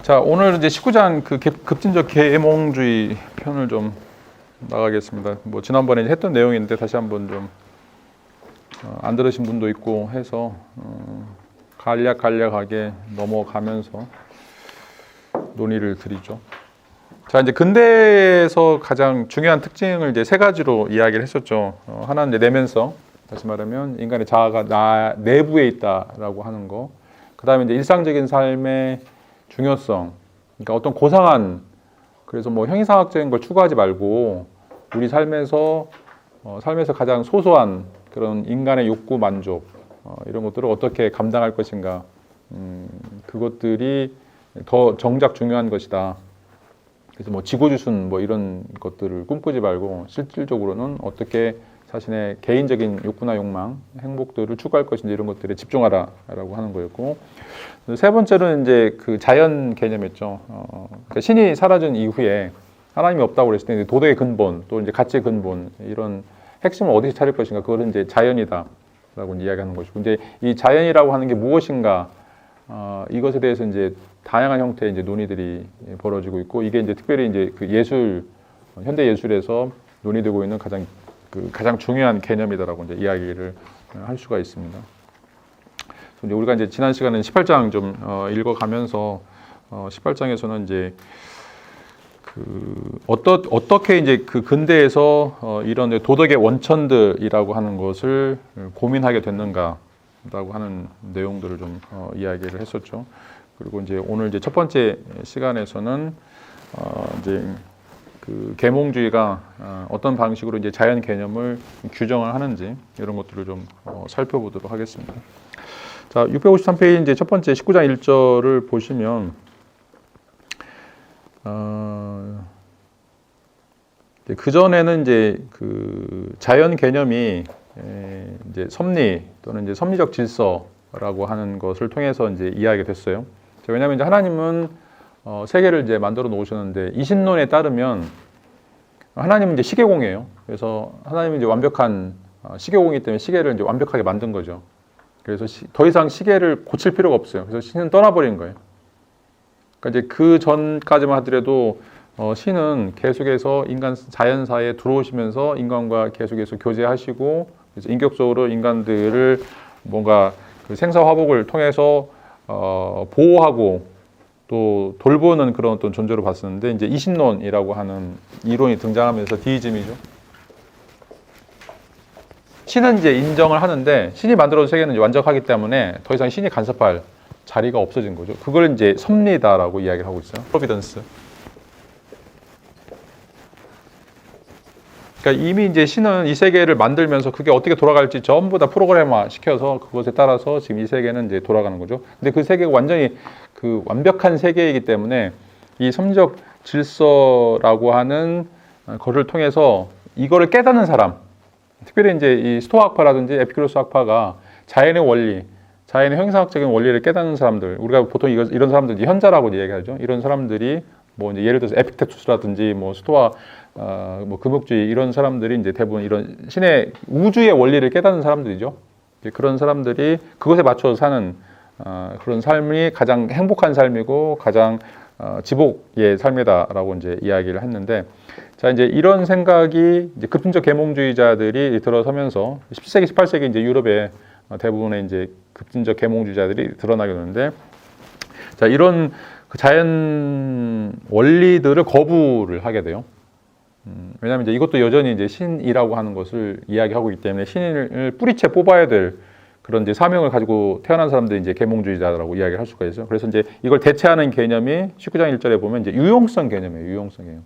자, 오늘 이제 19장 그 급진적 계몽주의 편을 좀 나가겠습니다. 뭐 지난번에 이제 했던 내용인데 다시 한번 좀 안 들으신 분도 있고 해서 간략하게 넘어가면서 논의를 드리죠. 자, 이제 근대에서 가장 중요한 특징을 이제 세 가지로 이야기를 했었죠. 하나는 이제 내면성, 다시 말하면 인간의 자아가 나 내부에 있다라고 하는 거. 그다음에 이제 일상적인 삶의 중요성. 그러니까 어떤 고상한, 그래서 뭐 형이상학적인 걸 추구하지 말고 우리 삶에서 가장 소소한 그런 인간의 욕구 만족, 이런 것들을 어떻게 감당할 것인가. 그것들이 더 정작 중요한 것이다. 그래서 뭐 지고지순 뭐 이런 것들을 꿈꾸지 말고 실질적으로는 어떻게 자신의 개인적인 욕구나 욕망, 행복들을 추구할 것인지 이런 것들에 집중하라라고 하는 거였고, 세 번째로는 이제 그 자연 개념이었죠. 그러니까 신이 사라진 이후에 하나님이 없다고 그랬을 때 도덕의 근본, 또 이제 가치의 근본, 이런 핵심을 어디서 찾을 것인가, 그거는 이제 자연이다라고 이야기하는 것이고, 이제 이 자연이라고 하는 게 무엇인가, 이것에 대해서 이제 다양한 형태의 이제 논의들이 벌어지고 있고, 이게 이제 특별히 이제 그 예술, 현대 예술에서 논의되고 있는 가장 중요한 개념이다라고 이제 이야기를 할 수가 있습니다. 이제 우리가 이제 지난 시간에 18장 좀 읽어가면서 18장에서는 이제 어떻게 이제 그 근대에서 이런 도덕의 원천들이라고 하는 것을 고민하게 됐는가라고 하는 내용들을 좀 이야기를 했었죠. 그리고 이제 오늘 이제 첫 번째 시간에서는 이제 그 계몽주의가 어떤 방식으로 이제 자연 개념을 규정을 하는지 이런 것들을 좀 살펴보도록 하겠습니다. 자, 653페이지 이제 첫 번째 19장 1절을 보시면 그 전에는 이제 그 자연 개념이 이제 섭리 또는 이제 섭리적 질서라고 하는 것을 통해서 이제 이해하게 됐어요. 왜냐하면 이제 하나님은 세계를 이제 만들어 놓으셨는데 이신론에 따르면 하나님은 이제 시계공이에요. 그래서 하나님은 이제 완벽한 시계공이기 때문에 시계를 이제 완벽하게 만든 거죠. 그래서 더 이상 시계를 고칠 필요가 없어요. 그래서 신은 떠나버린 거예요. 그러니까 이제 그 전까지만 하더라도 신은 계속해서 인간 자연사에 들어오시면서 인간과 계속해서 교제하시고, 그래서 인격적으로 인간들을 뭔가 그 생사화복을 통해서 보호하고 또 돌보는 그런 어떤 존재로 봤었는데, 이제 이신론이라고 하는 이론이 등장하면서 디이즘이죠. 신은 이제 인정을 하는데 신이 만들어준 세계는 이제 완벽하기 때문에 더 이상 신이 간섭할 자리가 없어진 거죠. 그걸 이제 섭리다라고 이야기를 하고 있어요. 프로비던스. 그러니까 이미 이제 신은 이 세계를 만들면서 그게 어떻게 돌아갈지 전부 다 프로그램화 시켜서 그것에 따라서 지금 이 세계는 이제 돌아가는 거죠. 근데 그 세계가 완전히 그 완벽한 세계이기 때문에 이 섭리적 질서라고 하는 것을 통해서 이거를 깨닫는 사람, 특별히 이제 이 스토아 학파라든지 에피쿠로스 학파가 자연의 원리, 자연의 형이상학적인 원리를 깨닫는 사람들, 우리가 보통 이런 사람들 현자라고 얘기하죠. 이런 사람들이 뭐 이제 예를 들어서 에픽테투스라든지 뭐 스토아 뭐 금욕주의 이런 사람들이 이제 대부분 이런 신의 우주의 원리를 깨닫는 사람들이죠. 그런 사람들이 그것에 맞춰서 사는 그런 삶이 가장 행복한 삶이고 가장 지복의 삶이다라고 이제 이야기를 했는데, 자, 이제 이런 생각이 이제 급진적 계몽주의자들이 들어서면서 17세기, 18세기 이제 유럽의 대부분의 이제 급진적 계몽주의자들이 드러나게 되는데, 자, 이런 그 자연 원리들을 거부를 하게 돼요. 왜냐하면 이제 이것도 여전히 이제 신이라고 하는 것을 이야기하고 있기 때문에 신을 뿌리채 뽑아야 될 그런 이제 사명을 가지고 태어난 사람들이 이제 계몽주의자라고 이야기를 할 수가 있어요. 그래서 이제 이걸 대체하는 개념이 19장 1절에 보면 이제 유용성 개념이에요. 유용성이에요.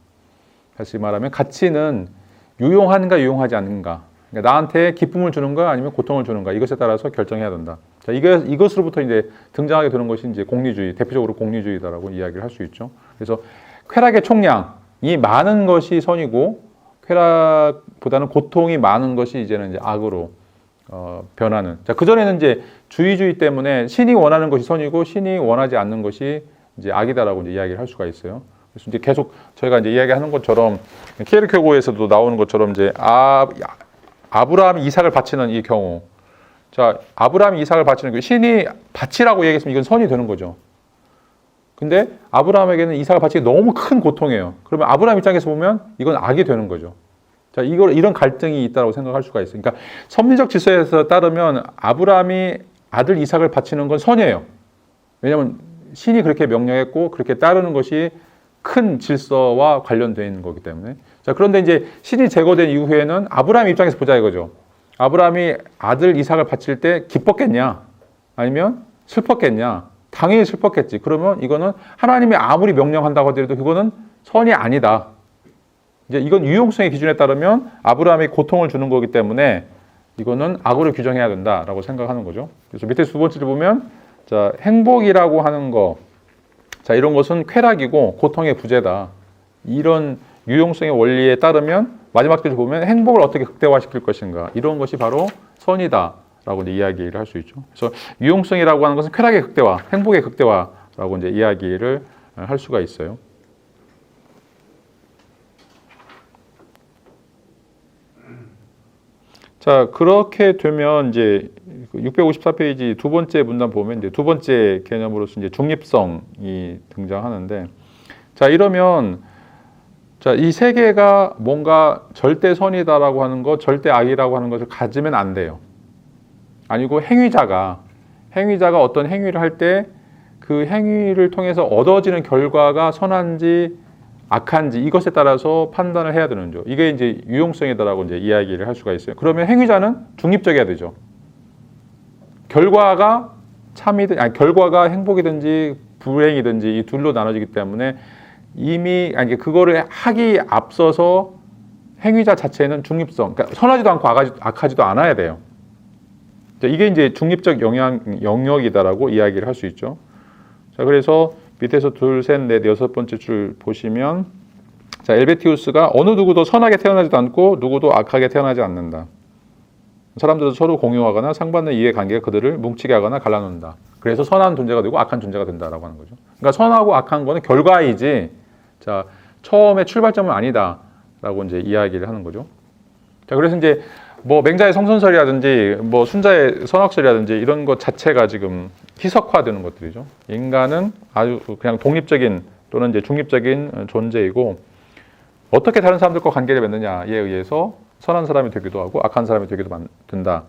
다시 말하면 가치는 유용한가 유용하지 않는가. 그러니까 나한테 기쁨을 주는가 아니면 고통을 주는가, 이것에 따라서 결정해야 된다. 자, 이것으로부터 이제 등장하게 되는 것이 이제 공리주의, 대표적으로 공리주의다라고 이야기를 할 수 있죠. 그래서 쾌락의 총량이 많은 것이 선이고 쾌락보다는 고통이 많은 것이 이제는 이제 악으로 변하는. 자, 그전에는 이제 주의주의 때문에 신이 원하는 것이 선이고 신이 원하지 않는 것이 이제 악이다라고 이제 이야기를 할 수가 있어요. 그래서 이제 계속 저희가 이제 이야기하는 것처럼 키에르케고에서도 나오는 것처럼 이제 아브라함이 이삭을 바치는 이 경우, 자, 아브라함이 이삭을 바치는 그 신이 바치라고 얘기했으면 이건 선이 되는 거죠. 근데 아브라함에게는 이삭을 바치기 너무 큰 고통이에요. 그러면 아브라함 입장에서 보면 이건 악이 되는 거죠. 자, 이런 갈등이 있다고 생각할 수가 있어요. 그러니까 섭리적 질서에서 따르면 아브라함이 아들 이삭을 바치는 건 선이에요. 왜냐하면 신이 그렇게 명령했고 그렇게 따르는 것이 큰 질서와 관련되어 있는 거기 때문에. 자, 그런데 이제 신이 제거된 이후에는 아브라함 입장에서 보자 이거죠. 아브라함이 아들 이삭을 바칠 때 기뻤겠냐? 아니면 슬펐겠냐? 당연히 슬펐겠지. 그러면 이거는 하나님이 아무리 명령한다고 하더라도 그거는 선이 아니다. 이제 이건 유용성의 기준에 따르면 아브라함이 고통을 주는 거기 때문에 이거는 악으로 규정해야 된다라고 생각하는 거죠. 그래서 밑에 두 번째를 보면 자, 행복이라고 하는 거. 자, 이런 것은 쾌락이고 고통의 부재다. 이런 유용성의 원리에 따르면 마지막 줄을 보면 행복을 어떻게 극대화시킬 것인가. 이런 것이 바로 선이다라고 이제 이야기를 할 수 있죠. 그래서 유용성이라고 하는 것은 쾌락의 극대화, 행복의 극대화라고 이제 이야기를 할 수가 있어요. 자, 그렇게 되면 이제 654페이지 두 번째 문단 보면 이제 두 번째 개념으로서 이제 중립성이 등장하는데, 자, 이러면 자, 이 세 개가 뭔가 절대 선이다라고 하는 것, 절대 악이라고 하는 것을 가지면 안 돼요. 아니고 행위자가 어떤 행위를 할 때 그 행위를 통해서 얻어지는 결과가 선한지 악한지 이것에 따라서 판단을 해야 되는 거죠. 이게 이제 유용성이다라고 이제 이야기를 할 수가 있어요. 그러면 행위자는 중립적이어야 되죠. 결과가 참이든 결과가 행복이든지 불행이든지 이 둘로 나눠지기 때문에 이미 그거를 하기 앞서서 행위자 자체는 중립성, 그러니까 선하지도 않고 악하지도 않아야 돼요. 이게 이제 중립적 영역이다라고 이야기를 할 수 있죠. 자, 그래서 밑에서 둘, 셋, 넷, 여섯 번째 줄 보시면 자, 엘베티우스가 어느 누구도 선하게 태어나지도 않고 누구도 악하게 태어나지 않는다. 사람들은 서로 공유하거나 상반된 이해관계가 그들을 뭉치게 하거나 갈라놓는다. 그래서 선한 존재가 되고 악한 존재가 된다라고 하는 거죠. 그러니까 선하고 악한 거는 결과이지, 자, 처음에 출발점은 아니다라고 이제 이야기를 하는 거죠. 자, 그래서 이제 뭐 맹자의 성선설이라든지 뭐 순자의 선악설이라든지 이런 것 자체가 지금 희석화되는 것들이죠. 인간은 아주 그냥 독립적인 또는 이제 중립적인 존재이고 어떻게 다른 사람들과 관계를 맺느냐에 의해서 선한 사람이 되기도 하고 악한 사람이 되기도 된다.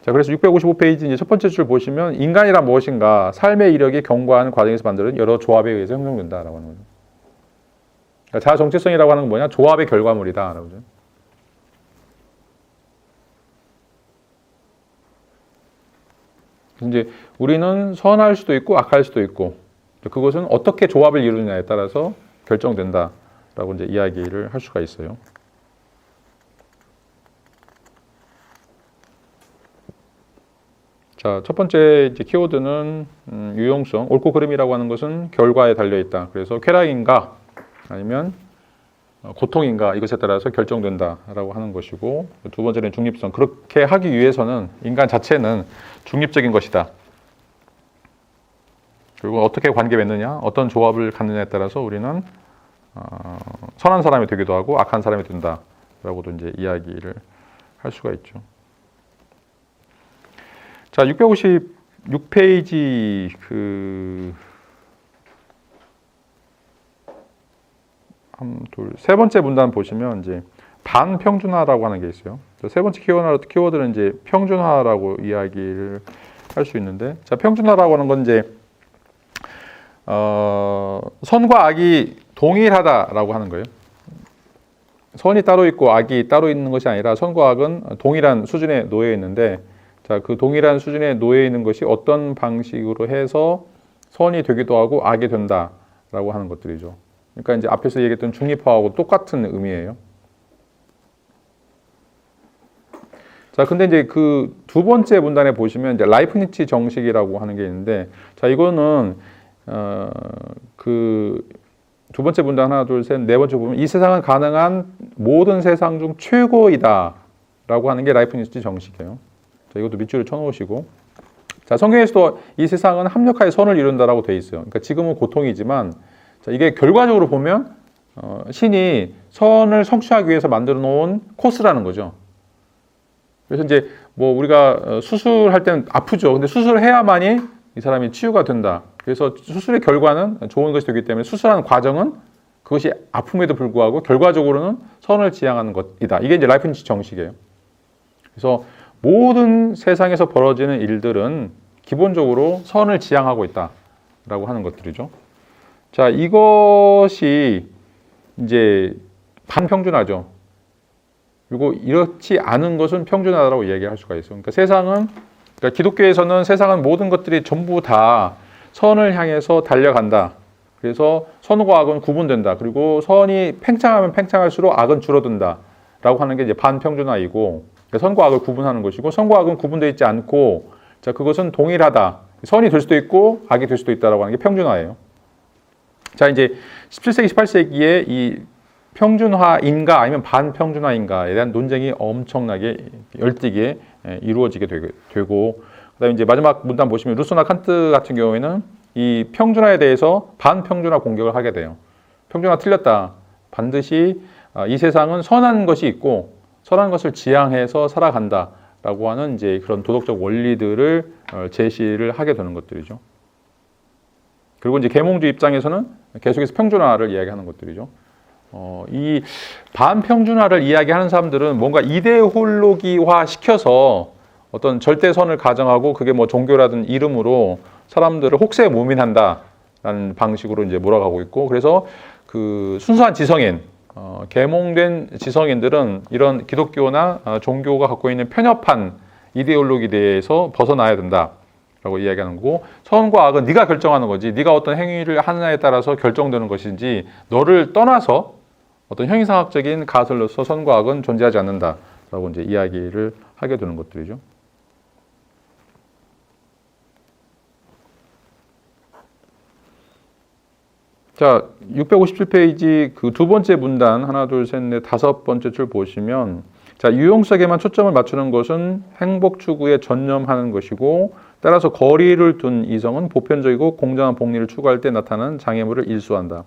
자, 그래서 655페이지 이제 첫 번째 줄 보시면 인간이란 무엇인가, 삶의 이력이 경과하는 과정에서 만드는 여러 조합에 의해서 형성된다라고 하는 거죠. 그러니까 자아 정체성이라고 하는 건 뭐냐? 조합의 결과물이다라고 하죠. 이제 우리는 선할 수도 있고 악할 수도 있고 그것은 어떻게 조합을 이루느냐에 따라서 결정된다라고 이제 이야기를 할 수가 있어요. 자, 첫 번째 이제 키워드는 유용성, 옳고 그름이라고 하는 것은 결과에 달려 있다. 그래서 쾌락인가 아니면 고통인가 이것에 따라서 결정된다라고 하는 것이고, 두 번째는 중립성. 그렇게 하기 위해서는 인간 자체는 중립적인 것이다. 그리고 어떻게 관계 맺느냐, 어떤 조합을 갖느냐에 따라서 우리는 선한 사람이 되기도 하고 악한 사람이 된다라고도 이제 이야기를 할 수가 있죠. 자, 656페이지 세 번째 문단 보시면 이제 반평준화라고 하는 게 있어요. 세 번째 키워드는 이제 평준화라고 이야기를 할 수 있는데, 자, 평준화라고 하는 건 이제 선과 악이 동일하다라고 하는 거예요. 선이 따로 있고 악이 따로 있는 것이 아니라 선과 악은 동일한 수준에 놓여 있는데, 자, 그 동일한 수준에 놓여 있는 것이 어떤 방식으로 해서 선이 되기도 하고 악이 된다라고 하는 것들이죠. 그러니까 이제 앞에서 얘기했던 중립화하고 똑같은 의미예요. 자, 근데 이제 그 두 번째 문단에 보시면 이제 라이프니츠 정식이라고 하는 게 있는데, 자, 이거는 그 두 번째 문단 하나, 둘, 셋, 네 번째 보면 이 세상은 가능한 모든 세상 중 최고이다라고 하는 게 라이프니츠 정식이에요. 자, 이것도 밑줄을 쳐놓으시고, 자, 성경에서도 이 세상은 합력하여 선을 이룬다라고 돼 있어요. 그러니까 지금은 고통이지만, 자, 이게 결과적으로 보면 신이 선을 성취하기 위해서 만들어 놓은 코스라는 거죠. 그래서 이제 뭐 우리가 수술할 때는 아프죠. 근데 수술을 해야만이 이 사람이 치유가 된다. 그래서 수술의 결과는 좋은 것이 되기 때문에 수술하는 과정은 그것이 아픔에도 불구하고 결과적으로는 선을 지향하는 것이다. 이게 이제 라이프 니치 정식이에요. 그래서 모든 세상에서 벌어지는 일들은 기본적으로 선을 지향하고 있다라고 하는 것들이죠. 자, 이것이 이제 반평준화죠. 그리고 이렇지 않은 것은 평준화라고 얘기할 수가 있어요. 그러니까 세상은, 그러니까 기독교에서는 세상은 모든 것들이 전부 다 선을 향해서 달려간다. 그래서 선과 악은 구분된다. 그리고 선이 팽창하면 팽창할수록 악은 줄어든다. 라고 하는 게 이제 반평준화이고, 그러니까 선과 악을 구분하는 것이고, 선과 악은 구분되어 있지 않고, 자, 그것은 동일하다. 선이 될 수도 있고, 악이 될 수도 있다라고 하는 게 평준화예요. 자, 이제 17세기, 18세기에 이 평준화인가 아니면 반평준화인가에 대한 논쟁이 엄청나게 열띠게 이루어지게 되고, 그다음에 이제 마지막 문단 보시면 루소나 칸트 같은 경우에는 이 평준화에 대해서 반평준화 공격을 하게 돼요. 평준화 틀렸다. 반드시 이 세상은 선한 것이 있고 선한 것을 지향해서 살아간다라고 하는 이제 그런 도덕적 원리들을 제시를 하게 되는 것들이죠. 그리고 이제 계몽주의 입장에서는 계속해서 평준화를 이야기하는 것들이죠. 이 반평준화를 이야기하는 사람들은 뭔가 이데올로기화 시켜서 어떤 절대선을 가정하고 그게 뭐 종교라든 이름으로 사람들을 혹세무민한다라는 방식으로 이제 몰아가고 있고, 그래서 그 순수한 지성인, 계몽된 지성인들은 이런 기독교나 종교가 갖고 있는 편협한 이데올로기에 대해서 벗어나야 된다라고 이야기하는 거고, 선과 악은 네가 결정하는 거지, 네가 어떤 행위를 하느냐에 따라서 결정되는 것인지 너를 떠나서 어떤 형이상학적인 가설로서 선과 악은 존재하지 않는다라고 이제 이야기를 하게 되는 것들이죠. 자, 657페이지 그 두 번째 문단 하나, 둘, 셋, 넷, 다섯 번째 줄 보시면, 자, 유용성에만 초점을 맞추는 것은 행복 추구에 전념하는 것이고, 따라서 거리를 둔 이성은 보편적이고 공정한 복리를 추구할 때 나타나는 장애물을 일수한다.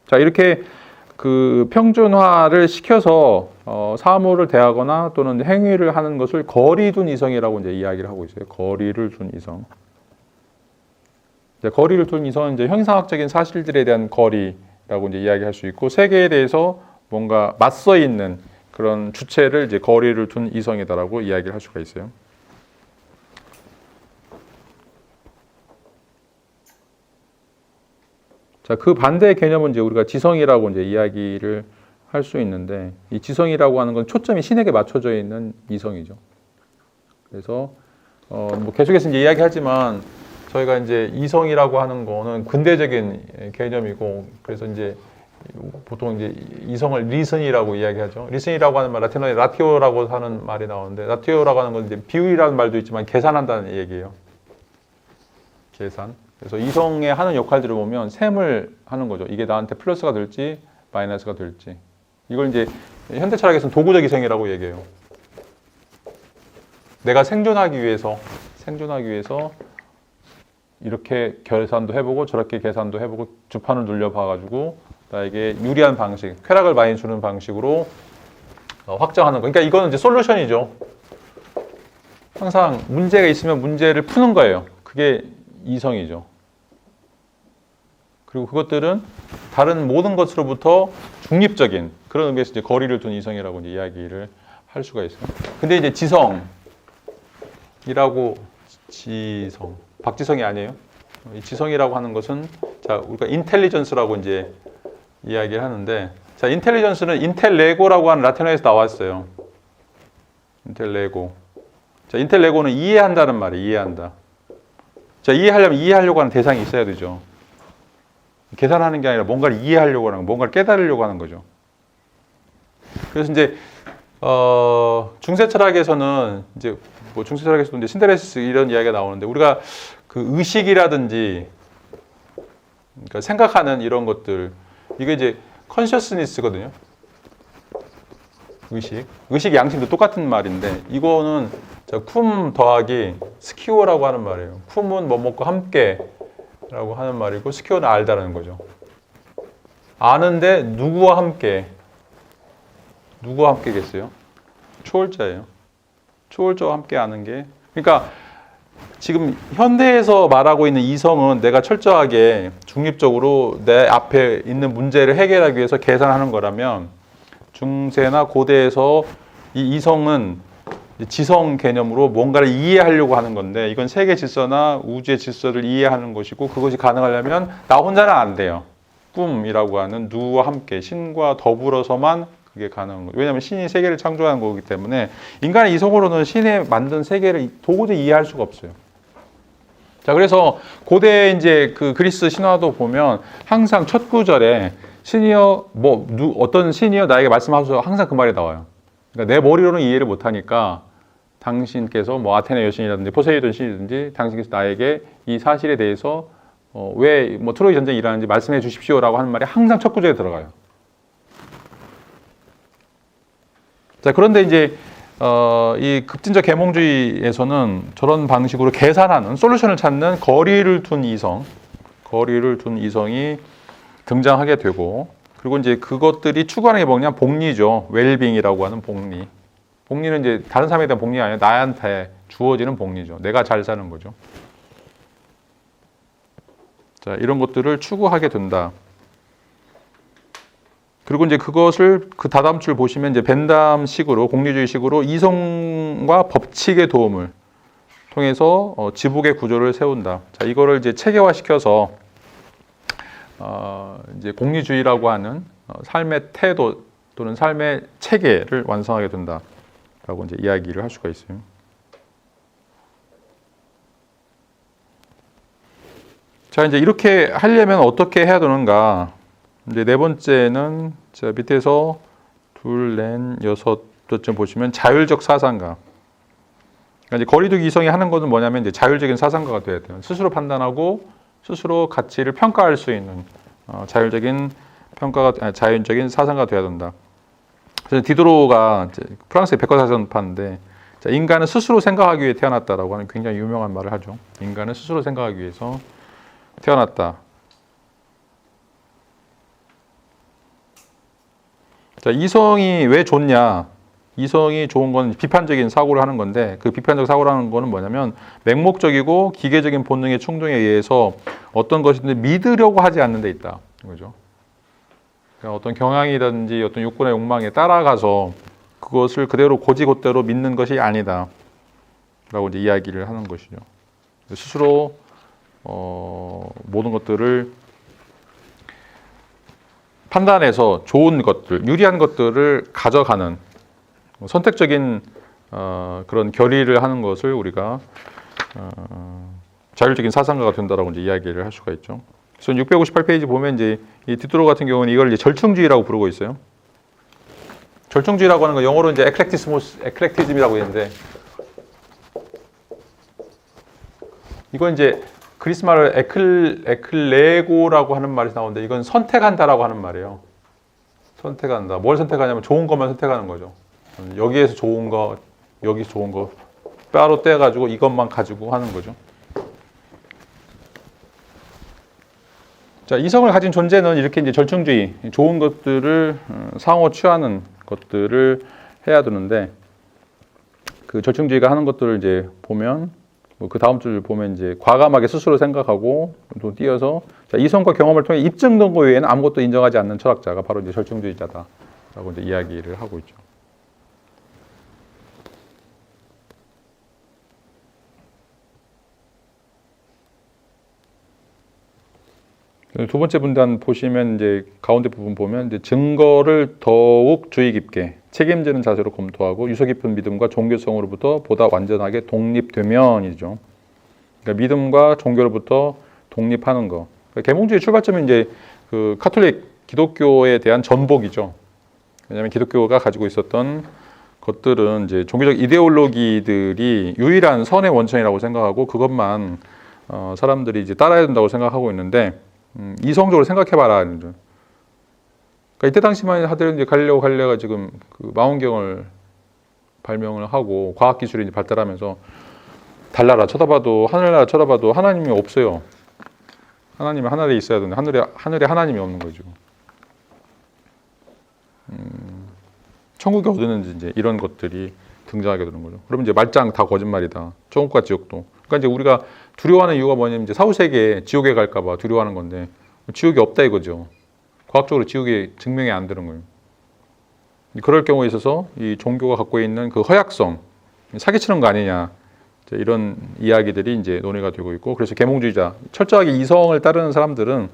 자, 이렇게 그 평준화를 시켜서 사물을 대하거나 또는 행위를 하는 것을 거리 둔 이성이라고 이제 이야기를 하고 있어요. 거리를 둔 이성. 거리를 둔 이성은 이제 형이상학적인 사실들에 대한 거리라고 이제 이야기할 수 있고, 세계에 대해서 뭔가 맞서 있는 그런 주체를 이제 거리를 둔 이성이다라고 이야기를 할 수가 있어요. 자, 그 반대의 개념은 이제 우리가 지성이라고 이제 이야기를 할 수 있는데, 이 지성이라고 하는 건 초점이 신에게 맞춰져 있는 이성이죠. 그래서 뭐 계속해서 이제 이야기하지만 저희가 이제 이성이라고 하는 거는 근대적인 개념이고, 그래서 이제 보통 이제 이성을 리슨이라고 이야기하죠. 리슨이라고 하는 말, 라틴어에 라티오라고 하는 말이 나오는데, 라티오라고 하는 건 이제 비율이라는 말도 있지만 계산한다는 얘기예요. 계산. 그래서 이성에 하는 역할들을 보면 셈을 하는 거죠. 이게 나한테 플러스가 될지 마이너스가 될지. 이걸 이제 현대 철학에서는 도구적 이성이라고 얘기해요. 내가 생존하기 위해서 이렇게 계산도 해보고 저렇게 계산도 해보고 주판을 눌려봐가지고 나에게 유리한 방식, 쾌락을 많이 주는 방식으로 확정하는 거. 그러니까 이거는 이제 솔루션이죠. 항상 문제가 있으면 문제를 푸는 거예요. 그게 이성이죠. 그리고 그것들은 다른 모든 것으로부터 중립적인 그런 의미에서 이제 거리를 둔 이성이라고 이제 이야기를 할 수가 있어요. 근데 이제 지성, 박지성이 아니에요. 이 지성이라고 하는 것은, 자, 우리가 인텔리전스라고 이제 이야기를 하는데, 자, 인텔리전스는 인텔레고라고 하는 라틴어에서 나왔어요. 인텔레고. 자, 인텔레고는 이해한다는 말이에요. 이해한다. 자, 이해하려면 이해하려고 하는 대상이 있어야 되죠. 계산하는 게 아니라 뭔가를 이해하려고 하는 거, 뭔가를 깨달으려고 하는 거죠. 그래서 이제 중세 철학에서는 이제 뭐 중세 철학에서도 이제 신데레시스 이런 이야기가 나오는데, 우리가 그 의식이라든지 그러니까 생각하는 이런 것들, 이게 이제 컨셔스니스거든요. 의식 양심도 똑같은 말인데, 이거는 쿰 더하기 스키오라고 하는 말이에요. 쿰은 뭐뭐과 함께라고 하는 말이고, 스키오는 알다라는 거죠. 아는데 누구와 함께겠어요? 초월자예요. 초월자와 함께 아는 게, 그러니까 지금 현대에서 말하고 있는 이성은 내가 철저하게 중립적으로 내 앞에 있는 문제를 해결하기 위해서 계산하는 거라면, 중세나 고대에서 이 이성은 지성 개념으로 뭔가를 이해하려고 하는 건데, 이건 세계 질서나 우주의 질서를 이해하는 것이고, 그것이 가능하려면 나 혼자는 안 돼요. 꿈이라고 하는 누와 함께 신과 더불어서만 그게 가능한 거예요. 왜냐하면 신이 세계를 창조한 거기 때문에 인간의 이성으로는 신이 만든 세계를 도저히 이해할 수가 없어요. 자, 그래서 고대 이제 그 그리스 신화도 보면 항상 첫 구절에 신이여 어떤 신이여 나에게 말씀하소서, 항상 그 말이 나와요. 그러니까 내 머리로는 이해를 못 하니까 당신께서 아테네 여신이라든지 포세이돈 신이든지 당신께서 나에게 이 사실에 대해서 왜 트로이 전쟁이 일어나는지 말씀해 주십시오라고 하는 말이 항상 첫 구절에 들어가요. 자, 그런데 이제 이 급진적 계몽주의에서는 저런 방식으로 계산하는, 솔루션을 찾는 거리를 둔 이성이 등장하게 되고, 그리고 이제 그것들이 추구하는 게 뭐냐? 복리죠. 웰빙이라고 하는 복리. 복리는 이제 다른 사람에 대한 복리가 아니라 나한테 주어지는 복리죠. 내가 잘 사는 거죠. 자, 이런 것들을 추구하게 된다. 그리고 이제 그것을 그 다다음 줄 보시면 이제 벤담식으로, 공리주의식으로 이성과 법칙의 도움을 통해서 지복의 구조를 세운다. 자, 이거를 이제 체계화시켜서 이제 공리주의라고 하는 삶의 태도 또는 삶의 체계를 완성하게 된다라고 이제 이야기를 할 수가 있어요. 자, 이제 이렇게 하려면 어떻게 해야 되는가? 이제 네 번째는 자, 밑에서 둘, 넷, 여섯쯤 보시면 자율적 사상가. 그러니까 이제 거리두기 이성이 하는 것은 뭐냐면 이제 자율적인 사상가가 돼야 돼요. 스스로 판단하고 스스로 가치를 평가할 수 있는 자율적인 사상가가 돼야 된다. 그래서 디드로가 프랑스의 백과사전파인데, 자, 인간은 스스로 생각하기 위해 태어났다라고 하는 굉장히 유명한 말을 하죠. 인간은 스스로 생각하기 위해서 태어났다. 자, 이성이 왜 좋냐? 이성이 좋은 건 비판적인 사고를 하는 건데, 그 비판적 사고라는 거는 뭐냐면 맹목적이고 기계적인 본능의 충동에 의해서 어떤 것이든 믿으려고 하지 않는 데 있다. 그죠? 그러니까 어떤 경향이든지 어떤 욕구나 욕망에 따라가서 그것을 그대로 고지곧대로 믿는 것이 아니다. 라고 이제 이야기를 하는 것이죠. 스스로 모든 것들을 판단해서 좋은 것들, 유리한 것들을 가져가는 선택적인 그런 결의를 하는 것을 우리가 자율적인 사상가가 된다라고 이제 이야기를 할 수가 있죠. 그래서 658페이지 보면 이제 이 디드로 같은 경우는 이걸 이제 절충주의라고 부르고 있어요. 절충주의라고 하는 거 영어로 이제 에클렉티즘이라고 했는데, 이건 이제 그리스 말을 에클레고라고 하는 말이 나오는데, 이건 선택한다라고 하는 말이에요. 선택한다. 뭘 선택하냐면 좋은 것만 선택하는 거죠. 여기에서 좋은 거, 여기서 좋은 거 따로 떼가지고 이것만 가지고 하는 거죠. 자, 이성을 가진 존재는 이렇게 이제 절충주의, 좋은 것들을 상호 취하는 것들을 해야 되는데, 그 절충주의가 하는 것들을 이제 보면, 그 다음 줄 보면 이제 과감하게 스스로 생각하고 또 뛰어서, 자, 이성과 경험을 통해 입증된 것 외에는 아무것도 인정하지 않는 철학자가 바로 이제 절충주의자다라고 이제 이야기를 하고 있죠. 두 번째 분단 보시면 이제 가운데 부분 보면 이제 증거를 더욱 주의 깊게 책임지는 자세로 검토하고 유서 깊은 믿음과 종교성으로부터 보다 완전하게 독립되면이죠. 그러니까 믿음과 종교로부터 독립하는 거. 그러니까 계몽주의 출발점이 이제 그 카톨릭 기독교에 대한 전복이죠. 왜냐하면 기독교가 가지고 있었던 것들은 이제 종교적 이데올로기들이 유일한 선의 원천이라고 생각하고 그것만 사람들이 이제 따라야 된다고 생각하고 있는데, 이성적으로 생각해봐라. 그러니까 이때 당시만 하더라도 이제 갈릴레오가 지금 그 망원경을 발명을 하고 과학기술이 이제 발달하면서 달나라 쳐다봐도, 하늘나라 쳐다봐도 하나님이 없어요. 하나님은 하늘에 있어야 되는데 하늘에 하나님이 없는 거죠. 천국이 어디는지 이제 이런 것들이 등장하게 되는 거죠. 그러면 이제 말짱 다 거짓말이다. 천국과 지옥도. 그러니까 그러니까 이제 우리가 두려워하는 이유가 뭐냐면 이제 사후세계 지옥에 갈까봐 두려워하는 건데 지옥이 없다 이거죠. 과학적으로 지옥이 증명이 안 되는 거예요. 그럴 경우에 있어서 이 종교가 갖고 있는 그 허약성, 사기치는 거 아니냐 이런 이야기들이 이제 논의가 되고 있고 그래서 계몽주의자, 철저하게 이성을 따르는 사람들은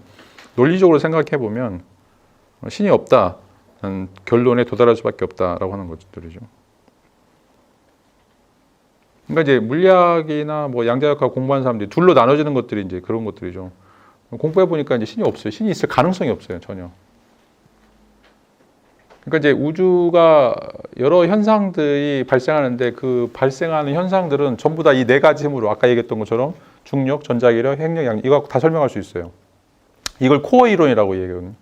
논리적으로 생각해 보면 신이 없다는 결론에 도달할 수밖에 없다라고 하는 것들이죠. 그러니까 이제 물리학이나 뭐 양자역학 공부하는 사람들이 둘로 나눠지는 것들이 이제 그런 것들이죠. 공부해 보니까 이제 신이 없어요. 신이 있을 가능성이 없어요, 전혀. 그러니까 이제 우주가 여러 현상들이 발생하는데 그 발생하는 현상들은 전부 다 이 네 가지 힘으로 아까 얘기했던 것처럼 중력, 전자기력, 핵력, 양력 이거 다 설명할 수 있어요. 이걸 코어 이론이라고 얘기해요.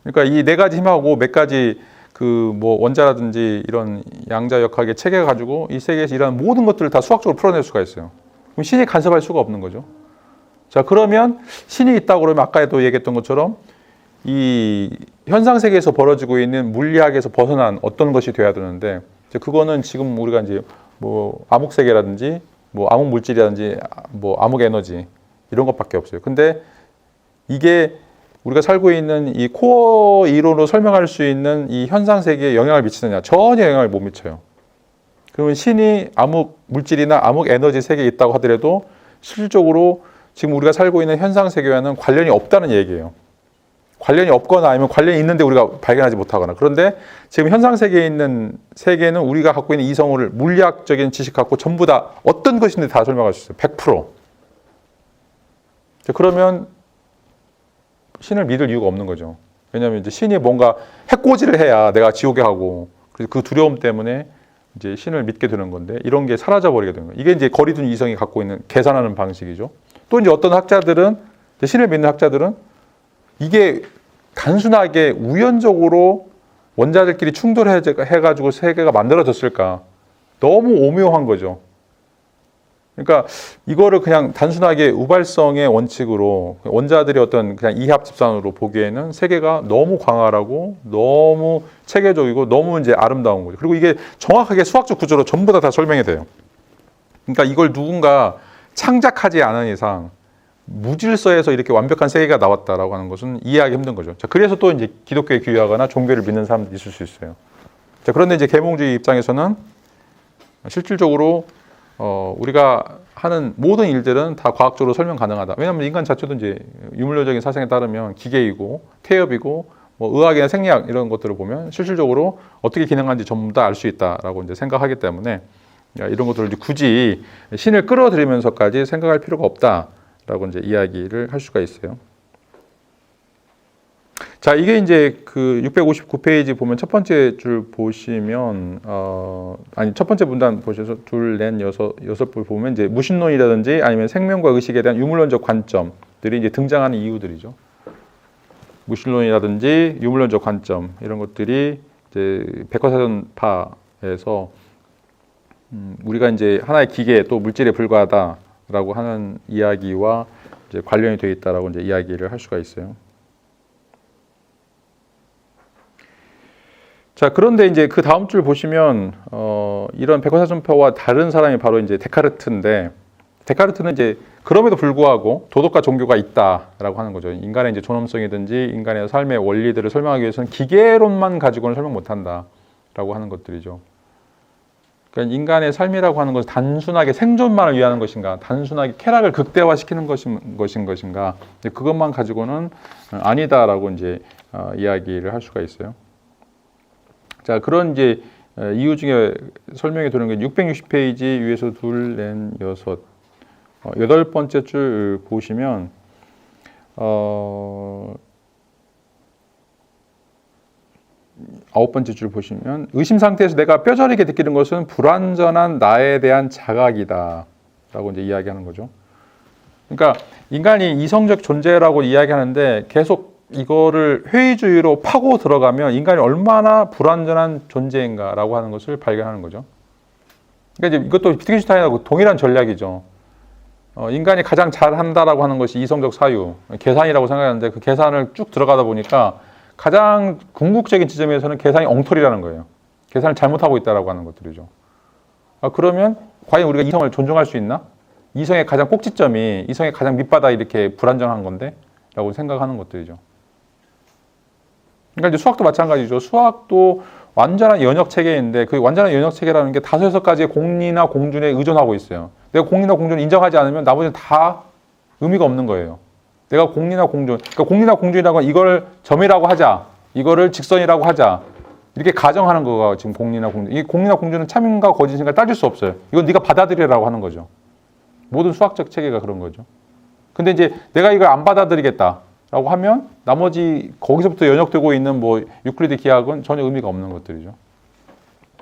그러니까 이 네 가지 힘하고 몇 가지 그 뭐 원자라든지 이런 양자역학의 체계 가지고 이 세계에서 일하는 모든 것들을 다 수학적으로 풀어낼 수가 있어요. 그럼 신이 간섭할 수가 없는 거죠. 자, 그러면 신이 있다고 그러면 아까도 얘기했던 것처럼 이 현상 세계에서 벌어지고 있는 물리학에서 벗어난 어떤 것이 돼야 되는데 이제 그거는 지금 우리가 이제 뭐 암흑 세계라든지 뭐 암흑 물질이라든지 뭐 암흑 에너지 이런 것밖에 없어요. 근데 이게 우리가 살고 있는 이 코어 이론으로 설명할 수 있는 이 현상 세계에 영향을 미치느냐? 전혀 영향을 못 미쳐요. 그러면 신이 암흑 물질이나 암흑 에너지 세계에 있다고 하더라도 실질적으로 지금 우리가 살고 있는 현상 세계와는 관련이 없다는 얘기예요. 관련이 없거나 아니면 관련이 있는데 우리가 발견하지 못하거나. 그런데 지금 현상 세계에 있는 세계는 우리가 갖고 있는 이성을 물리학적인 지식 갖고 전부 다 어떤 것인지 다 설명할 수 있어요. 100%. 그러면 신을 믿을 이유가 없는 거죠. 왜냐하면 이제 신이 뭔가 해코지를 해야 내가 지옥에 가고 그래서 그 두려움 때문에 이제 신을 믿게 되는 건데 이런 게 사라져 버리게 되는 거예요. 이게 이제 거리둔 이성이 갖고 있는 계산하는 방식이죠. 또 이제 어떤 학자들은 신을 믿는 학자들은 이게 단순하게 우연적으로 원자들끼리 충돌해가지고 세계가 만들어졌을까? 너무 오묘한 거죠. 그러니까 이거를 그냥 단순하게 우발성의 원칙으로 원자들이 어떤 그냥 이합 집산으로 보기에는 세계가 너무 광활하고 너무 체계적이고 너무 이제 아름다운 거죠. 그리고 이게 정확하게 수학적 구조로 전부 다 설명이 돼요. 그러니까 이걸 누군가 창작하지 않은 이상 무질서에서 이렇게 완벽한 세계가 나왔다라고 하는 것은 이해하기 힘든 거죠. 자, 그래서 또 이제 기독교에 귀의하거나 종교를 믿는 사람들이 있을 수 있어요. 자, 그런데 이제 계몽주의 입장에서는 실질적으로 우리가 하는 모든 일들은 다 과학적으로 설명 가능하다. 왜냐하면 인간 자체도 이제 유물론적인 사상에 따르면 기계이고 태엽이고 뭐 의학이나 생리학 이런 것들을 보면 실질적으로 어떻게 기능하는지 전부 다 알 수 있다라고 이제 생각하기 때문에 이런 것들을 이제 굳이 신을 끌어들이면서까지 생각할 필요가 없다라고 이제 이야기를 할 수가 있어요. 자, 이게 이제 그 659페이지 보면 첫 번째 줄 보시면 첫 번째 문단 보셔서 둘, 넷, 여섯 볼 보면 이제 무신론이라든지 아니면 생명과 의식에 대한 유물론적 관점들이 이제 등장하는 이유들이죠. 무신론이라든지 유물론적 관점 이런 것들이 이제 백과사전파에서 우리가 이제 하나의 기계 또 물질에 불과하다라고 하는 이야기와 이제 관련이 되어 있다라고 이제 이야기를 할 수가 있어요. 자, 그런데 이제 그 다음 줄 보시면 이런 백과사전파와 다른 사람이 바로 이제 데카르트인데, 데카르트는 이제 그럼에도 불구하고 도덕과 종교가 있다라고 하는 거죠. 인간의 이제 존엄성이든지 인간의 삶의 원리들을 설명하기 위해서는 기계론만 가지고는 설명 못한다라고 하는 것들이죠. 그러니까 인간의 삶이라고 하는 것은 단순하게 생존만을 위하는 것인가, 단순하게 쾌락을 극대화시키는 것인가, 그것만 가지고는 아니다라고 이제 이야기를 할 수가 있어요. 자, 그런 이제 이유 중에 설명이 되는 게 660페이지 위에서 둘, 넷, 여섯, 여덟 번째 줄 보시면 아홉 번째 줄 보시면 의심 상태에서 내가 뼈저리게 느끼는 것은 불완전한 나에 대한 자각이다 라고 이제 이야기하는 거죠. 그러니까 인간이 이성적 존재라고 이야기하는데 계속 이거를 회의주의로 파고 들어가면 인간이 얼마나 불완전한 존재인가라고 하는 것을 발견하는 거죠. 그러니까 이제 이것도 비트겐슈타인하고 동일한 전략이죠. 인간이 가장 잘한다라고 하는 것이 이성적 사유, 계산이라고 생각하는데 그 계산을 쭉 들어가다 보니까 가장 궁극적인 지점에서는 계산이 엉터리라는 거예요. 계산을 잘못하고 있다라고 하는 것들이죠. 그러면 과연 우리가 이성을 존중할 수 있나? 이성의 가장 꼭지점이 이성의 가장 밑바닥이 이렇게 불안정한 건데 라고 생각하는 것들이죠. 그러니까 이제 수학도 마찬가지죠. 수학도 완전한 연역 체계인데 그 완전한 연역 체계라는 게 5, 6가지의 공리나 공준에 의존하고 있어요. 내가 공리나 공준을 인정하지 않으면 나머지는 다 의미가 없는 거예요. 내가 공리나 공준, 그러니까 공리나 공준이라고 하면 이걸 점이라고 하자, 이거를 직선이라고 하자, 이렇게 가정하는 거가 지금 공리나 공준. 이 공리나 공준은 참인가 거짓인가 따질 수 없어요. 이건 네가 받아들이라고 하는 거죠. 모든 수학적 체계가 그런 거죠. 근데 이제 내가 이걸 안 받아들이겠다라고 하면 나머지 거기서부터 연역되고 있는 뭐 유클리드 기하학은 전혀 의미가 없는 것들이죠.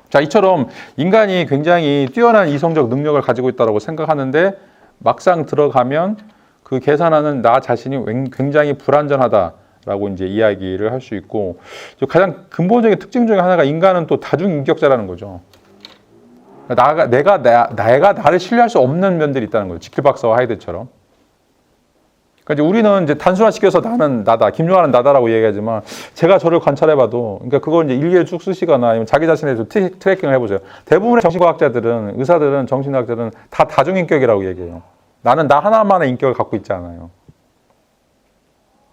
자, 이처럼 인간이 굉장히 뛰어난 이성적 능력을 가지고 있다고 생각하는데 막상 들어가면 그 계산하는 나 자신이 굉장히 불완전하다라고 이제 이야기를 할 수 있고, 가장 근본적인 특징 중에 하나가 인간은 또 다중인격자라는 거죠. 내가 나를 신뢰할 수 없는 면들이 있다는 거죠. 지킬 박사와 하이드처럼. 그러니까 이제 우리는 이제 단순화시켜서 나는 나다, 김용환은 나다라고 얘기하지만 제가 저를 관찰해봐도, 그러니까 그걸 이제 일기를 쭉 쓰시거나 아니면 자기 자신에 대해서 트래킹을 해보세요. 대부분의 정신과학자들은, 의사들은, 정신학자들은 다 다중인격이라고 얘기해요. 나는 나 하나만의 인격을 갖고 있지 않아요.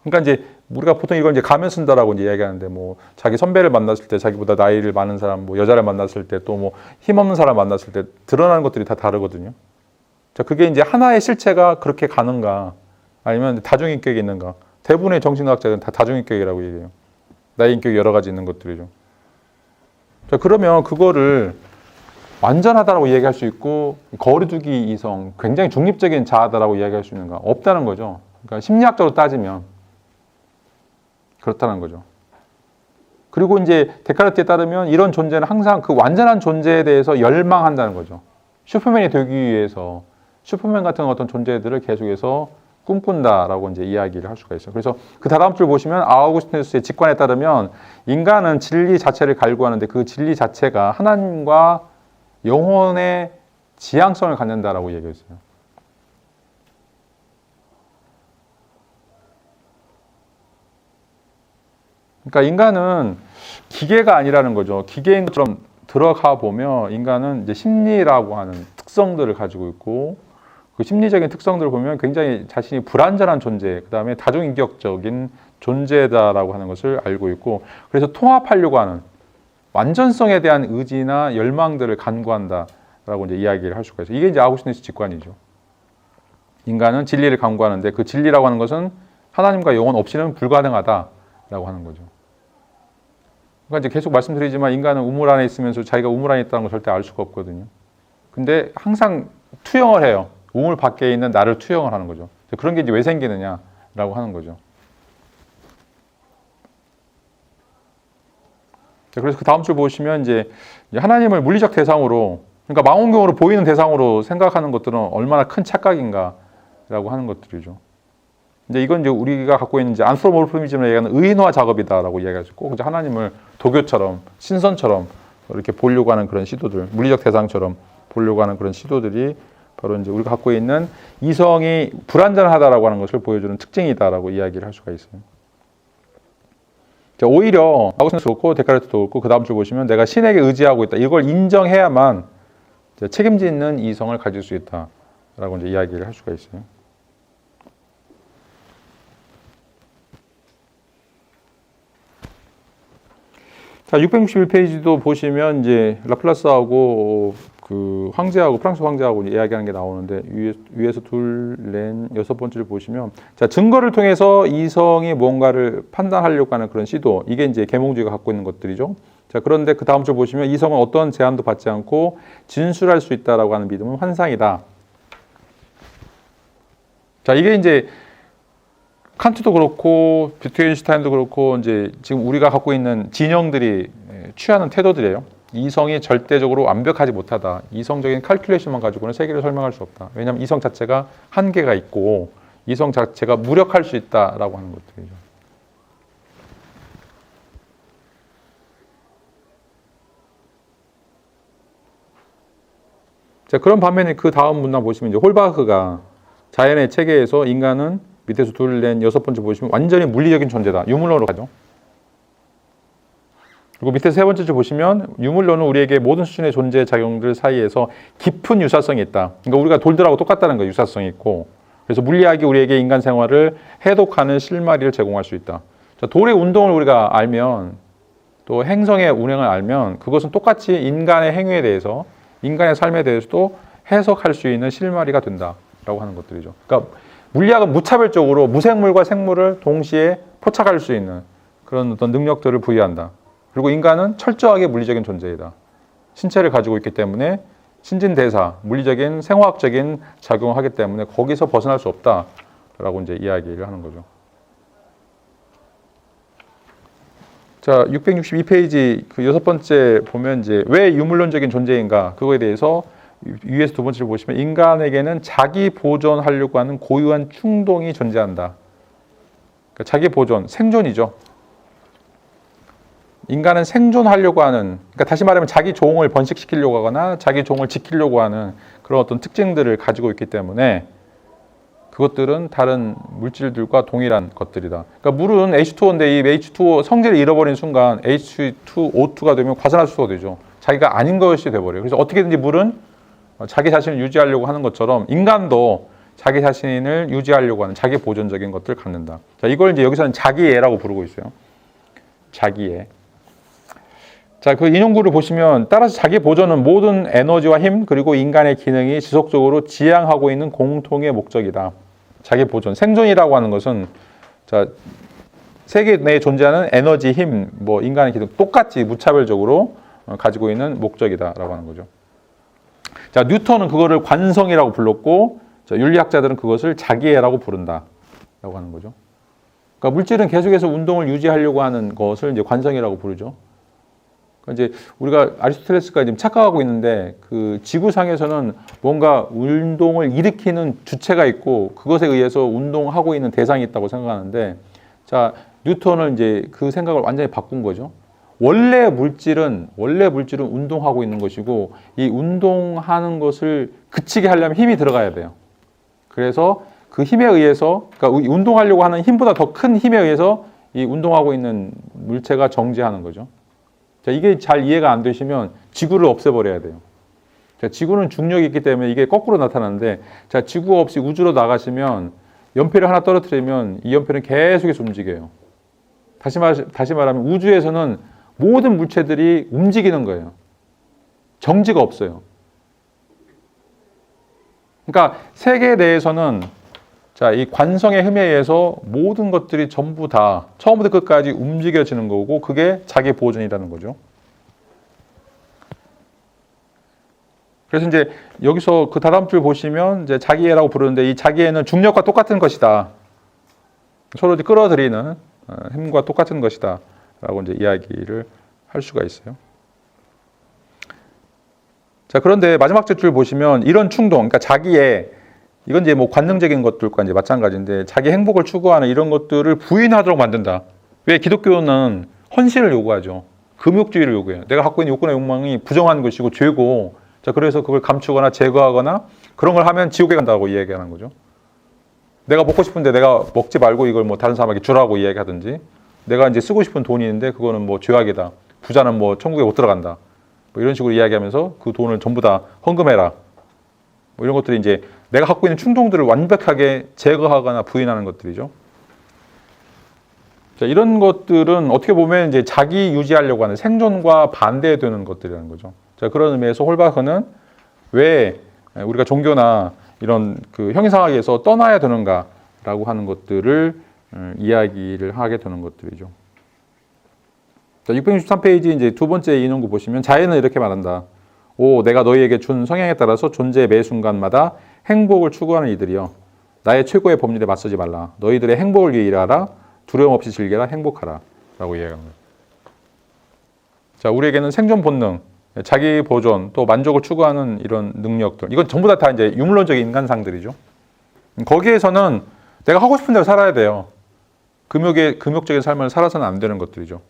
그러니까 이제 우리가 보통 이걸 이제 가면 쓴다라고 이제 이야기하는데, 뭐 자기 선배를 만났을 때, 자기보다 나이를 많은 사람, 뭐 여자를 만났을 때, 또 뭐 힘없는 사람 만났을 때 드러나는 것들이 다 다르거든요. 자, 그게 이제 하나의 실체가 그렇게 가는가, 아니면 다중인격이 있는가? 대부분의 정신학자들은 다 다중인격이라고 얘기해요. 나의 인격이 여러 가지 있는 것들이죠. 자, 그러면 그거를 완전하다라고 이야기할 수 있고, 거리두기 이성, 굉장히 중립적인 자아다라고 이야기할 수 있는가? 없다는 거죠. 그러니까 심리학적으로 따지면 그렇다는 거죠. 그리고 이제 데카르트에 따르면 이런 존재는 항상 그 완전한 존재에 대해서 열망한다는 거죠. 슈퍼맨이 되기 위해서 슈퍼맨 같은 어떤 존재들을 계속해서 꿈꾼다라고 이제 이야기를 할 수가 있어요. 그래서 그 다음 줄 보시면 아우구스티누스의 직관에 따르면 인간은 진리 자체를 갈구하는데 그 진리 자체가 하나님과 영혼의 지향성을 갖는다라고 얘기했어요. 그러니까 인간은 기계가 아니라는 거죠. 기계인 것처럼 들어가 보면 인간은 이제 심리라고 하는 특성들을 가지고 있고, 그 심리적인 특성들을 보면 굉장히 자신이 불완전한 존재, 그 다음에 다중인격적인 존재다라고 하는 것을 알고 있고, 그래서 통합하려고 하는 완전성에 대한 의지나 열망들을 간구한다라고 이제 이야기를 할 수가 있어요. 이게 이제 아우구스티누스 직관이죠. 인간은 진리를 간구하는데 그 진리라고 하는 것은 하나님과 영혼 없이는 불가능하다라고 하는 거죠. 그러니까 이제 계속 말씀드리지만 인간은 우물 안에 있으면서 자기가 우물 안에 있다는 걸 절대 알 수가 없거든요. 근데 항상 투영을 해요. 우물 밖에 있는 나를 투영을 하는 거죠. 그런 게 이제 왜 생기느냐라고 하는 거죠. 그래서 그 다음 줄 보시면 이제 하나님을 물리적 대상으로, 그러니까 망원경으로 보이는 대상으로 생각하는 것들은 얼마나 큰 착각인가라고 하는 것들이죠. 이제 이건 이제 우리가 갖고 있는 이제 안스로모르피즘을 얘기하는 의인화 작업이다라고 이야기하죠. 꼭 이제 하나님을 도교처럼 신선처럼 이렇게 보려고 하는 그런 시도들, 물리적 대상처럼 보려고 하는 그런 시도들이 바로 이제 우리가 갖고 있는 이성이 불완전하다라고 하는 것을 보여주는 특징이다라고 이야기를 할 수가 있어요. 자, 오히려 아우구스티누스도 그렇고 데카르트도 그렇고 그 다음 줄 보시면 내가 신에게 의지하고 있다. 이걸 인정해야만 책임지는 이성을 가질 수 있다라고 이제 이야기를 할 수가 있어요. 자, 661페이지도 보시면 이제 라플라스하고 그 황제하고 프랑스 황제하고 이야기하는 게 나오는데 위에서 둘, 넷, 6번째를 보시면 자, 증거를 통해서 이성이 뭔가를 판단하려고 하는 그런 시도, 이게 이제 계몽주의가 갖고 있는 것들이죠. 자, 그런데 그 다음 줄 보시면 이성은 어떤 제한도 받지 않고 진술할 수 있다라고 하는 믿음은 환상이다. 자, 이게 이제 칸트도 그렇고 비트겐슈타인도 그렇고 이제 지금 우리가 갖고 있는 진영들이 취하는 태도들이에요. 이성이 절대적으로 완벽하지 못하다. 이성적인 칼큘레이션만 가지고는 세계를 설명할 수 없다. 왜냐하면 이성 자체가 한계가 있고 이성 자체가 무력할 수 있다라고 하는 것들이죠. 자, 그런 반면에 그 다음 문단 보시면 이제 홀바흐가 자연의 체계에서 인간은 밑에서 둘, 넷, 6번째 보시면 완전히 물리적인 존재다. 유물론으로 가죠. 그리고 밑에 세 번째 줄 보시면 유물론은 우리에게 모든 수준의 존재 작용들 사이에서 깊은 유사성이 있다. 그러니까 우리가 돌들하고 똑같다는 거예요. 유사성이 있고. 그래서 물리학이 우리에게 인간 생활을 해독하는 실마리를 제공할 수 있다. 자, 돌의 운동을 우리가 알면 또 행성의 운행을 알면 그것은 똑같이 인간의 행위에 대해서 인간의 삶에 대해서도 해석할 수 있는 실마리가 된다라고 하는 것들이죠. 그러니까 물리학은 무차별적으로 무생물과 생물을 동시에 포착할 수 있는 그런 어떤 능력들을 부여한다. 그리고 인간은 철저하게 물리적인 존재이다. 신체를 가지고 있기 때문에 신진대사, 물리적인 생화학적인 작용을 하기 때문에 거기서 벗어날 수 없다라고 이제 이야기를 하는 거죠. 자, 662페이지 그 6번째 보면 이제 왜 유물론적인 존재인가 그거에 대해서 위에서 두 번째를 보시면 인간에게는 자기 보존하려고 하는 고유한 충동이 존재한다. 그러니까 자기 보존, 생존이죠. 인간은 생존하려고 하는, 그러니까 다시 말하면 자기 종을 번식시키려고 하거나 자기 종을 지키려고 하는 그런 어떤 특징들을 가지고 있기 때문에 그것들은 다른 물질들과 동일한 것들이다. 그러니까 물은 H2O인데 이 H2O 성질을 잃어버린 순간 H2O2가 되면 과산화수소가 되죠. 자기가 아닌 것이 돼버려요. 그래서 어떻게든지 물은 자기 자신을 유지하려고 하는 것처럼 인간도 자기 자신을 유지하려고 하는 자기 보존적인 것들을 갖는다. 자, 이걸 이제 여기서는 자기애라고 부르고 있어요. 자기애. 자, 그 인용구를 보시면 따라서 자기 보존은 모든 에너지와 힘 그리고 인간의 기능이 지속적으로 지향하고 있는 공통의 목적이다. 자기 보존, 생존이라고 하는 것은 자, 세계 내에 존재하는 에너지, 힘, 뭐 인간의 기능 똑같이 무차별적으로 가지고 있는 목적이다라고 하는 거죠. 자, 뉴턴은 그거를 관성이라고 불렀고 자, 윤리학자들은 그것을 자기애라고 부른다라고 하는 거죠. 그러니까 물질은 계속해서 운동을 유지하려고 하는 것을 이제 관성이라고 부르죠. 이제 우리가 아리스토텔레스가 지금 착각하고 있는데 그 지구상에서는 뭔가 운동을 일으키는 주체가 있고 그것에 의해서 운동하고 있는 대상이 있다고 생각하는데 자, 뉴턴은 이제 그 생각을 완전히 바꾼 거죠. 원래 물질은 운동하고 있는 것이고 이 운동하는 것을 그치게 하려면 힘이 들어가야 돼요. 그래서 그 힘에 의해서 그러니까 운동하려고 하는 힘보다 더 큰 힘에 의해서 이 운동하고 있는 물체가 정지하는 거죠. 자, 이게 잘 이해가 안 되시면 지구를 없애버려야 돼요. 자, 지구는 중력이 있기 때문에 이게 거꾸로 나타나는데 자, 지구 없이 우주로 나가시면 연필을 하나 떨어뜨리면 이 연필은 계속해서 움직여요. 다시 말하면 우주에서는 모든 물체들이 움직이는 거예요. 정지가 없어요. 그러니까 세계 내에서는 자, 이 관성의 힘에 의해서 모든 것들이 전부 다 처음부터 끝까지 움직여지는 거고 그게 자기 보존이라는 거죠. 그래서 이제 여기서 그 다음 줄 보시면 이제 자기애라고 부르는데 이 자기애는 중력과 똑같은 것이다. 서로 이제 끌어들이는 힘과 똑같은 것이다. 라고 이제 이야기를 할 수가 있어요. 자, 그런데 마지막 줄 보시면 이런 충동, 그러니까 자기애 이건 이제 뭐 관능적인 것들과 이제 마찬가지인데 자기 행복을 추구하는 이런 것들을 부인하도록 만든다. 왜 기독교는 헌신을 요구하죠. 금욕주의를 요구해요. 내가 갖고 있는 욕구나 욕망이 부정한 것이고 죄고 자, 그래서 그걸 감추거나 제거하거나 그런 걸 하면 지옥에 간다고 이야기하는 거죠. 내가 먹고 싶은데 내가 먹지 말고 이걸 뭐 다른 사람에게 주라고 이야기하든지 내가 이제 쓰고 싶은 돈이 있는데 그거는 뭐 죄악이다. 부자는 뭐 천국에 못 들어간다. 뭐 이런 식으로 이야기하면서 그 돈을 전부 다 헌금해라. 뭐 이런 것들이 이제 내가 갖고 있는 충동들을 완벽하게 제거하거나 부인하는 것들이죠. 자, 이런 것들은 어떻게 보면 이제 자기 유지하려고 하는 생존과 반대되는 것들이라는 거죠. 자, 그런 의미에서 홀바흐는 왜 우리가 종교나 이런 그 형이상학에서 떠나야 되는가라고 하는 것들을 이야기를 하게 되는 것들이죠. 자, 663페이지 이제 두 번째 인용구 보시면 자연은 이렇게 말한다. 오, 내가 너희에게 준 성향에 따라서 존재의 매 순간마다 행복을 추구하는 이들이여. 나의 최고의 법률에 맞서지 말라. 너희들의 행복을 위해 일하라. 두려움 없이 즐겨라. 행복하라. 라고 이야기합니다. 자, 우리에게는 생존 본능, 자기 보존, 또 만족을 추구하는 이런 능력들. 이건 전부 다 이제 유물론적인 인간상들이죠. 거기에서는 내가 하고 싶은 대로 살아야 돼요. 금욕적인 삶을 살아서는 안 되는 것들이죠.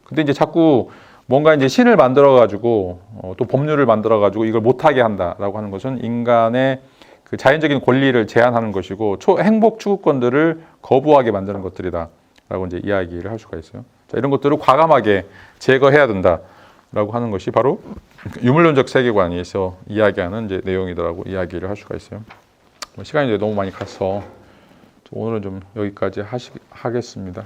근데 이제 자꾸 뭔가 이제 신을 만들어가지고 또 법률을 만들어가지고 이걸 못하게 한다라고 하는 것은 인간의 그 자연적인 권리를 제한하는 것이고 행복 추구권들을 거부하게 만드는 것들이다라고 이제 이야기를 할 수가 있어요. 자, 자, 이런 것들을 과감하게 제거해야 된다라고 하는 것이 바로 유물론적 세계관에서 이야기하는 이제 내용이더라고 이야기를 할 수가 있어요. 시간이 이제 너무 많이 가서 오늘은 좀 여기까지 하겠습니다.